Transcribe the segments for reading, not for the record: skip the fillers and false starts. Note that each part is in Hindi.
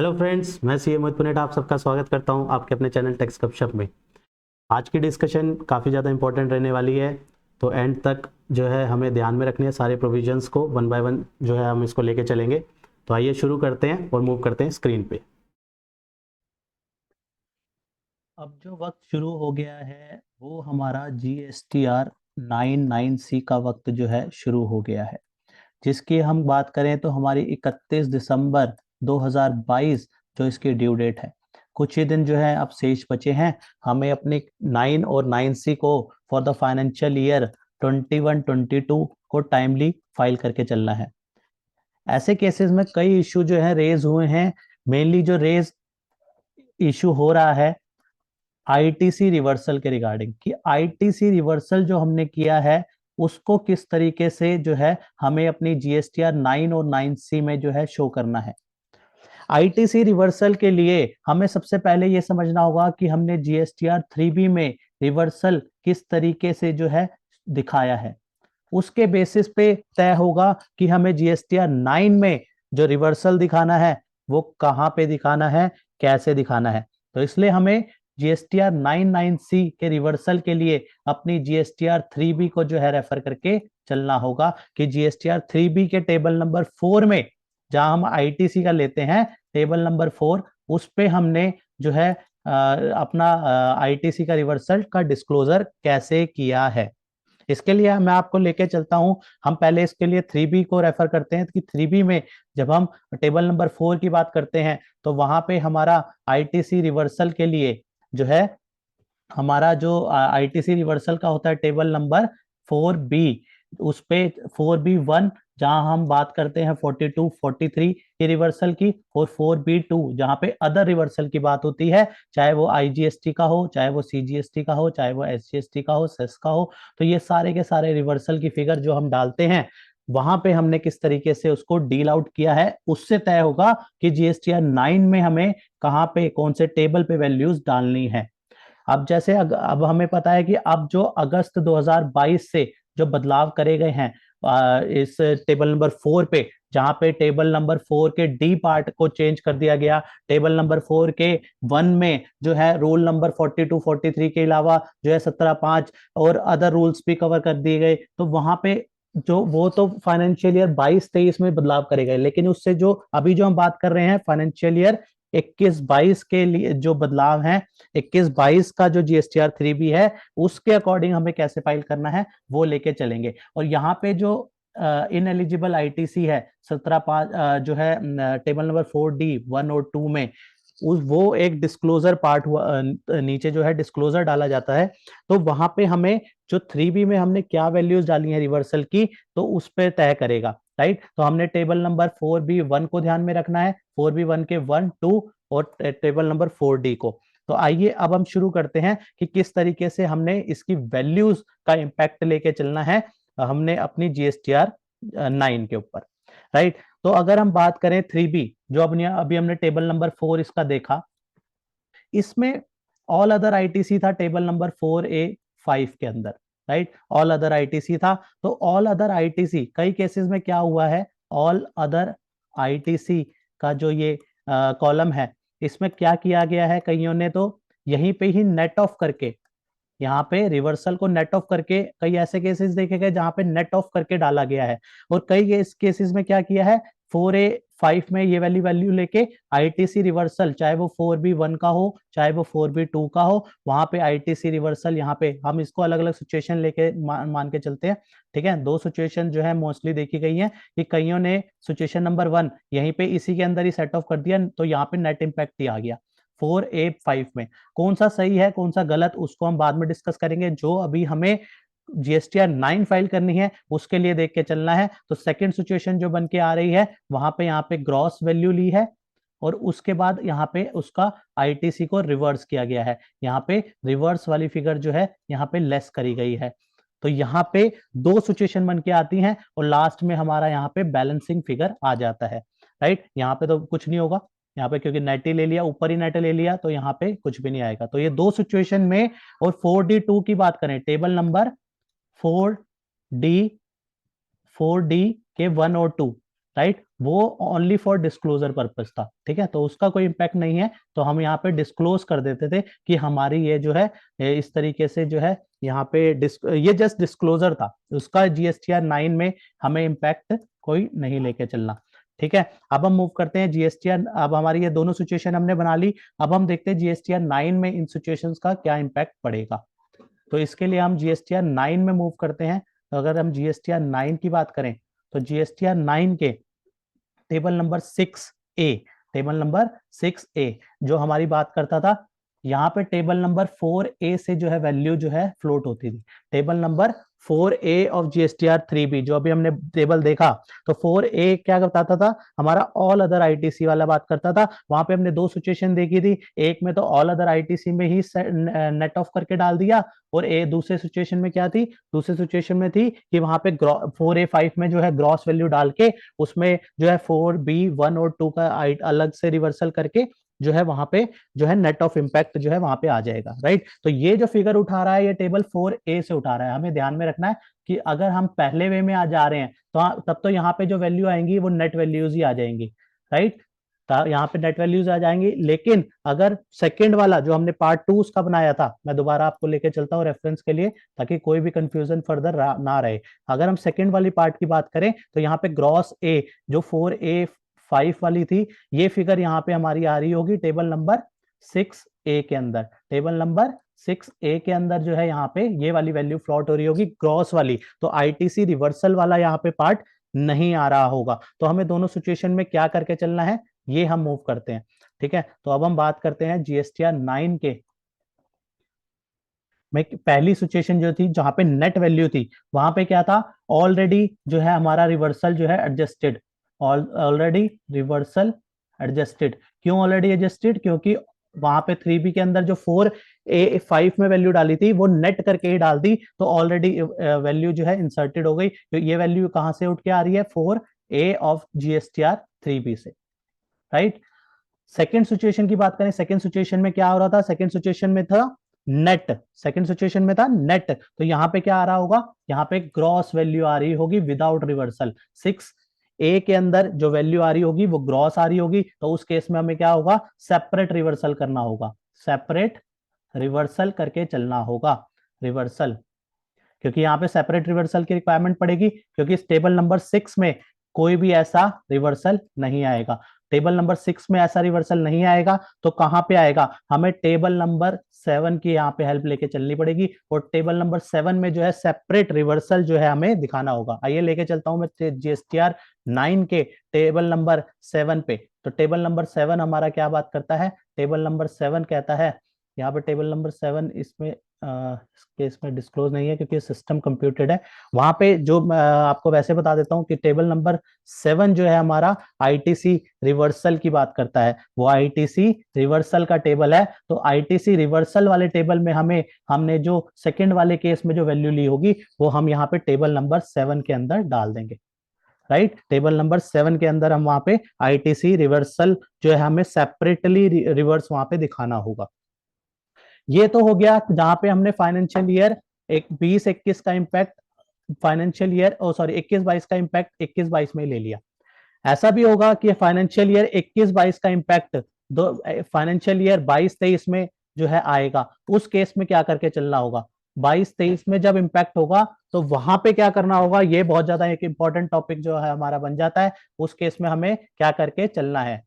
हेलो फ्रेंड्स, मैं सी मोहित पुनेटा आप सबका स्वागत करता हूं आपके अपने चैनल टेक्स गपशप में। आज की डिस्कशन काफ़ी ज़्यादा इंपॉर्टेंट रहने वाली है, तो एंड तक जो है हमें ध्यान में रखनी है सारे प्रोविजंस को, वन बाय वन जो है हम इसको लेके चलेंगे। तो आइए शुरू करते हैं और मूव करते हैं स्क्रीन पे। अब जो वक्त शुरू हो गया है वो हमारा GSTR 99C का वक्त जो है शुरू हो गया है, जिसकी हम बात करें तो हमारी 31 दिसंबर 2022 जो इसकी ड्यू डेट है। कुछ ही दिन जो है अब शेष बचे हैं। हमें अपने 9 और 9C को फॉर द फाइनेंशियल ईयर 21-22 को टाइमली फाइल करके चलना है। ऐसे केसेस में कई इशू जो है रेज हुए हैं। मेनली जो रेज इशू हो रहा है आईटीसी रिवर्सल के रिगार्डिंग, कि आईटीसी रिवर्सल जो हमने किया है उसको किस तरीके से जो है हमें अपनी GSTR 9 और 9C में जो है शो करना है। आईटीसी रिवर्सल के लिए हमें सबसे पहले ये समझना होगा कि हमने GSTR 3B में रिवर्सल किस तरीके से जो है दिखाया है। उसके बेसिस पे तय होगा कि हमें GSTR 9 में जो रिवर्सल दिखाना है वो कहाँ पे दिखाना है, कैसे दिखाना है। तो इसलिए हमें GSTR 99C के रिवर्सल के लिए अपनी GSTR 3B को जो है रेफर करके चलना होगा कि GSTR 3B के टेबल नंबर 4 में जहां हम ITC का लेते हैं टेबल नंबर 4, उस पे हमने जो है अपना ITC का रिवर्सल का डिस्क्लोजर कैसे किया है। इसके लिए मैं आपको लेके चलता हूं। हम पहले इसके लिए 3B को रेफर करते हैं कि 3B में जब हम टेबल नंबर 4 की बात करते हैं तो वहां पे हमारा आईटीसी रिवर्सल के लिए जो है हमारा जो आईटीसी रिवर्सल का होता है टेबल नंबर 4B, उस पे 4B1 जहां हम बात करते हैं 42 43 की रिवर्सल की, और 4B2 जहां पे अदर रिवर्सल की बात होती है, चाहे वो आईजीएसटी का हो, चाहे वो सीजीएसटी का हो, चाहे वो एसजीएसटी का हो, सेस का हो। तो ये सारे के सारे रिवर्सल की फिगर जो हम डालते हैं वहां पे हमने किस तरीके से उसको डील आउट किया है, उससे तय होगा कि जीएसटीआर 9 में हमें कहां पे कौन से टेबल पे वैल्यूज डालनी है। अब जैसे अब हमें पता है कि अब जो अगस्त 2022 से जो बदलाव करे गए हैं इस टेबल नंबर 4 पे, जहां पे टेबल नंबर 4 के डी पार्ट को चेंज कर दिया गया, टेबल नंबर 4 के 1 में जो है रोल नंबर 42 43 के अलावा जो है 17-5 और अदर रूल्स भी कवर कर दिए गए। तो वहां पे जो वो तो फाइनेंशियल ईयर 22-23 में बदलाव करे गए, लेकिन उससे जो अभी जो हम बात कर रहे हैं फाइनेंशियल ईयर 21-22 के लिए जो बदलाव हैं, 21-22 का जो GSTR 3B है उसके अकॉर्डिंग हमें कैसे फाइल करना है वो लेके चलेंगे। और यहाँ पे जो इन एलिजिबल आईटीसी है 17-5 जो है टेबल नंबर 4D 1 और 2 में वो एक डिस्क्लोजर पार्ट हुआ, नीचे जो है डिस्क्लोजर डाला जाता है। तो वहां पे हमें जो 3B में हमने क्या वैल्यूज डाली है रिवर्सल की, तो उस पर तय करेगा। राइट, तो हमने टेबल नंबर 4B1 को ध्यान में रखना है, 4B1 के 1 2 और टेबल नंबर 4D को। तो आइए अब हम शुरू करते हैं कि किस तरीके से हमने इसकी वैल्यूज का इंपैक्ट लेके चलना है हमने अपनी GSTR 9 के ऊपर। राइट, तो अगर हम बात करें 3B, जो अभी हमने टेबल नंबर 4 इसका देखा, इसमें ऑल अदर आईटीसी था टेबल नंबर 4A5 के अंदर। राइट, ऑल अदर आईटीसी था। तो ऑल अदर आईटीसी कई केसेस में क्या हुआ है, ऑल अदर आईटीसी का जो ये कॉलम है इसमें क्या किया गया है, कईयों ने तो यहीं पे ही नेट ऑफ करके, यहाँ पे रिवर्सल को नेट ऑफ करके, कई ऐसे केसेस देखे गए जहां पे नेट ऑफ करके डाला गया है। और कई केसेस में क्या किया है, 4A5 में ये वाली वैल्यू लेके आईटीसी रिवर्सल, चाहे वो 4B1 का हो चाहे वो 4B2 का हो, वहां पे आईटीसी रिवर्सल, यहाँ पे हम इसको अलग अलग सिचुएशन लेके मान के चलते हैं। ठीक है, दो सिचुएशन जो है मोस्टली देखी गई है कि कईयों ने सिचुएशन नंबर 1 यहीं पे इसी के अंदर ही सेट ऑफ कर दिया, तो यहाँ पे नेट इम्पैक्ट ही आ गया। 4A5 में कौन सा सही है कौन सा गलत उसको हम बाद में डिस्कस करेंगे। जो अभी हमें GSTR 9 फाइल करनी है उसके लिए देख के चलना है। तो सेकंड सिचुएशन जो बन के आ रही है वहां पे यहाँ पे ग्रॉस वैल्यू ली है और उसके बाद यहाँ पे उसका आईटीसी को रिवर्स किया गया है। यहाँ पे रिवर्स वाली फिगर जो है यहाँ पे लेस करी गई है। तो यहाँ पे दो सिचुएशन बन के आती हैं और लास्ट में हमारा यहाँ पे बैलेंसिंग फिगर आ जाता है। राइट, यहाँ पे तो कुछ नहीं होगा, यहाँ पे क्योंकि नेट ही ले लिया, ऊपर ही नेट ले लिया, तो यहाँ पे कुछ भी नहीं आएगा। तो ये दो सिचुएशन में। और 4D2 की बात करें, टेबल नंबर 4D 4D के 1 और 2, राइट, वो ओनली फॉर डिस्क्लोजर पर्पस था, ठीक है, तो उसका कोई इम्पैक्ट नहीं है, तो हम यहाँ पे डिस्क्लोज कर देते थे कि हमारी ये जो है इस तरीके से जो है यहाँ पे ये जस्ट डिस्क्लोजर था, उसका जीएसटीआर 9 में हमें इम्पैक्ट कोई नहीं लेके चलना, ठीक है। अब हम मूव करते हैं जीएसटीआर, अब हमारी ये दोनों सिचुएशन हमने बना ली, अब हम देखते हैं जीएसटीआर 9 में इन सिचुएशंस का क्या इम्पैक्ट पड़ेगा। तो इसके लिए हम जीएसटीआर 9 में मूव करते हैं। तो अगर हम जीएसटीआर 9 की बात करें तो जीएसटीआर 9 के table number 6A, table number 6A जो हमारी बात करता था, यहाँ पे टेबल नंबर 4A से जो है वैल्यू जो है फ्लोट होती थी। Table number 4A of GSTR 3B जो अभी हमने टेबल देखा, तो 4A क्या बताता था, हमारा ऑल अदर आईटीसी वाला बात करता था। वहां पे हमने दो सिचुएशन देखी थी, एक में तो ऑल अदर आईटीसी में ही नेट ऑफ करके डाल दिया, और दूसरे सिचुएशन में क्या थी, दूसरे सिचुएशन में थी कि वहां पे 4A5 में जो है ग्रॉस वैल्यू डाल के उसमें जो है 4B1 और 2 का अलग से रिवर्सल करके जो है वहां पे जो है नेट ऑफ इंपैक्ट जो है वहां पे आ जाएगा, राइट। तो ये जो फिगर उठा रहा है ये टेबल 4A से उठा रहा है। हमें ध्यान में रखना है कि अगर हम पहले वे में आ जा रहे हैं तो तब तो यहाँ पे जो वैल्यू आएंगी वो नेट वैल्यूज ही आ जाएंगी, राइट, यहाँ पे नेट वैल्यूज आ जाएंगी। लेकिन अगर सेकंड वाला जो हमने पार्ट 2 उसका बनाया था, मैं दोबारा आपको लेके चलता हूँ रेफरेंस के लिए ताकि कोई भी कंफ्यूजन फर्दर ना रहे। अगर हम सेकंड वाली पार्ट की बात करें तो यहाँ पे ग्रॉस ए जो 4A5 वाली थी, ये फिगर यहाँ पे हमारी आ रही होगी टेबल नंबर 6A के अंदर। टेबल नंबर 6A के अंदर जो है यहाँ पे ये वाली वैल्यू फ्लॉट हो रही होगी ग्रॉस वाली, तो आईटीसी रिवर्सल वाला यहाँ पे पार्ट नहीं आ रहा होगा। तो हमें दोनों सिचुएशन में क्या करके चलना है, ये हम मूव करते हैं, ठीक है। तो अब हम बात करते हैं जीएसटीआर 9 के में पहली सिचुएशन जो थी जहां पे नेट वैल्यू थी, वहां पे क्या था, ऑलरेडी जो है हमारा रिवर्सल जो है एडजस्टेड, ऑलरेडी रिवर्सल एडजस्टेड। क्यों ऑलरेडी एडजस्टेड, क्योंकि वहां पे 3B के अंदर जो 4A5 में वैल्यू डाली थी वो नेट करके ही डाल दी, तो ऑलरेडी वैल्यू जो है इंसर्टेड हो गई। तो ये वैल्यू कहां से उठ के आ रही है, 4A ऑफ जीएसटीआर 3B से, राइट। सेकेंड सिचुएशन की बात करें, सेकेंड सिचुएशन में क्या हो रहा था, सेकेंड सिचुएशन में था नेट, सेकेंड सिचुएशन में था नेट, तो यहां पे क्या आ रहा होगा, यहाँ पे ग्रॉस वैल्यू आ रही होगी विदाउट रिवर्सल। 6A के अंदर जो वैल्यू आ रही होगी वो ग्रॉस आ रही होगी, तो उस केस में हमें क्या होगा, सेपरेट रिवर्सल करना होगा, सेपरेट रिवर्सल करके चलना होगा, रिवर्सल, क्योंकि यहाँ पे सेपरेट रिवर्सल की रिक्वायरमेंट पड़ेगी, क्योंकि इस टेबल नंबर 6 में कोई भी ऐसा रिवर्सल नहीं आएगा। टेबल नंबर 6 में ऐसा रिवर्सल नहीं आएगा तो कहां पे आएगा, हमें टेबल नंबर 7 की यहाँ पे हेल्प लेके चलनी पड़ेगी, और टेबल नंबर 7 में जो है सेपरेट रिवर्सल जो है हमें दिखाना होगा। आइए लेके चलता हूं मैं जीएसटीआर 9 के टेबल नंबर 7 पे। तो टेबल नंबर 7 हमारा क्या बात करता है, टेबल नंबर 7 कहता है, यहाँ पे टेबल नंबर 7 इसमें इस केस में डिस्क्लोज नहीं है क्योंकि सिस्टम कंप्यूटेड है। वहां पे जो आपको वैसे बता देता हूं कि टेबल नंबर 7 जो है हमारा आईटीसी रिवर्सल की बात करता है, वो आईटीसी रिवर्सल का टेबल है। तो आईटीसी रिवर्सल वाले टेबल में हमने जो सेकंड वाले केस में जो वैल्यू ली होगी वो हम यहाँ पे टेबल नंबर 7 के अंदर डाल देंगे, राइट। टेबल नंबर 7 के अंदर हम वहां पे आईटीसी रिवर्सल जो है हमें सेपरेटली रिवर्स वहां पे दिखाना होगा। ये तो हो गया जहां पे हमने फाइनेंशियल ईयर 20-21 का इम्पैक्ट, फाइनेंशियल ईयर सॉरी 21-22 का इम्पैक्ट 21-22 में ले लिया। ऐसा भी होगा कि फाइनेंशियल ईयर 21-22 का इम्पैक्ट दो फाइनेंशियल ईयर 22-23 में जो है आएगा, उस केस में क्या करके चलना होगा, 22-23 में जब इम्पैक्ट होगा तो वहां पे क्या करना होगा, ये बहुत ज्यादा एक इंपॉर्टेंट टॉपिक जो है हमारा बन जाता है। उस केस में हमें क्या करके चलना है,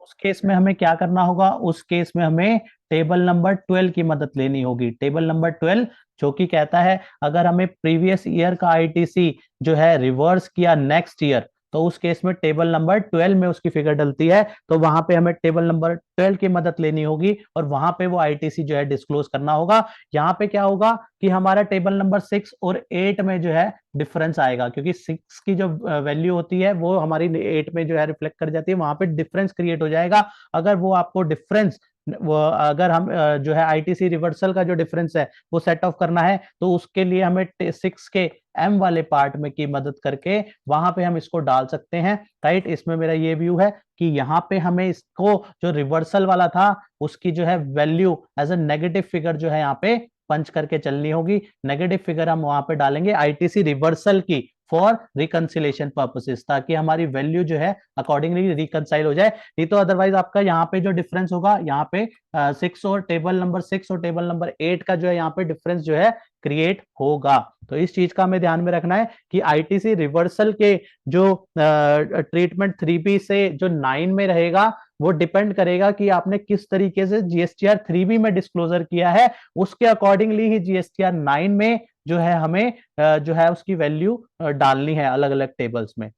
उस केस में हमें क्या करना होगा, उस केस में हमें टेबल नंबर 12 की मदद लेनी होगी। टेबल नंबर 12 जो कि कहता है अगर हमें प्रीवियस ईयर का आईटीसी जो है रिवर्स किया नेक्स्ट ईयर, तो उस केस में टेबल नंबर 12 में उसकी फिगर डलती है, तो वहां पे हमें टेबल नंबर 12 की मदद लेनी होगी और वहां पे वो आईटीसी जो है डिस्क्लोज करना होगा। यहाँ पे क्या होगा कि हमारा टेबल नंबर 6 और 8 में जो है डिफरेंस आएगा, क्योंकि 6 की जो वैल्यू होती है वो हमारी 8 में जो है रिफ्लेक्ट कर जाती है, वहां पे डिफरेंस क्रिएट हो जाएगा। अगर वो आपको डिफरेंस अगर हम जो है आईटीसी रिवर्सल का जो डिफरेंस है वो सेट ऑफ करना है, तो उसके लिए हमें 6 के एम वाले पार्ट में की मदद करके वहां पे हम इसको डाल सकते हैं, राइट। इसमें मेरा ये व्यू है कि यहाँ पे हमें इसको जो रिवर्सल वाला था उसकी जो है value as a negative figure जो है यहाँ पे पंच करके चलनी होगी। नेगेटिव फिगर हम वहां पे डालेंगे आईटीसी रिवर्सल की, फॉर रिकंसिलेशन पर्पसेस, ताकि हमारी वैल्यू जो है अकॉर्डिंगली रिकंसाइल हो जाए। नहीं तो अदरवाइज आपका यहाँ पे जो डिफरेंस होगा, यहाँ पे 6 और टेबल नंबर 6 और टेबल नंबर 8 का जो है यहाँ पे डिफरेंस जो है क्रिएट होगा। तो इस चीज का हमें ध्यान में रखना है कि आईटीसी रिवर्सल के जो ट्रीटमेंट 3B से जो 9 में रहेगा, वो डिपेंड करेगा कि आपने किस तरीके से जीएसटीआर 3B में डिस्क्लोजर किया है, उसके अकॉर्डिंगली ही जीएसटीआर 9 में जो है हमें जो है उसकी वैल्यू डालनी है अलग अलग टेबल्स में,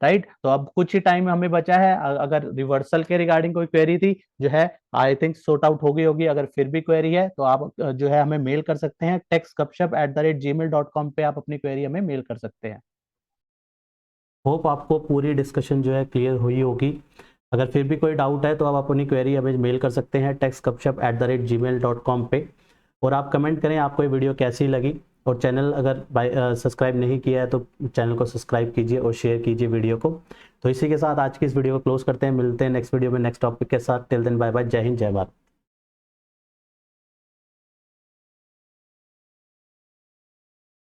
राइट। तो अब कुछ ही टाइम हमें बचा है, अगर रिवर्सल के रिगार्डिंग कोई क्वेरी थी जो है आई थिंक सॉर्ट आउट हो गई होगी। अगर फिर भी क्वेरी है तो आप जो है हमें मेल कर सकते हैं, techsgupshup@gmail.com पे आप अपनी क्वेरी हमें मेल कर सकते हैं। होप आपको पूरी डिस्कशन जो है क्लियर हुई होगी। अगर फिर भी कोई डाउट है तो आप अपनी क्वेरी हमें मेल कर सकते हैं techsgupshup@gmail.com पे, और आप कमेंट करें आपको ये वीडियो कैसी लगी। और चैनल अगर सब्सक्राइब नहीं किया है तो चैनल को सब्सक्राइब कीजिए और शेयर कीजिए वीडियो को। तो इसी के साथ आज की इस वीडियो को क्लोज करते हैं, मिलते हैं नेक्स्ट वीडियो में नेक्स्ट टॉपिक के साथ। टिल देन बाय बाय, जय हिंद जय भारत।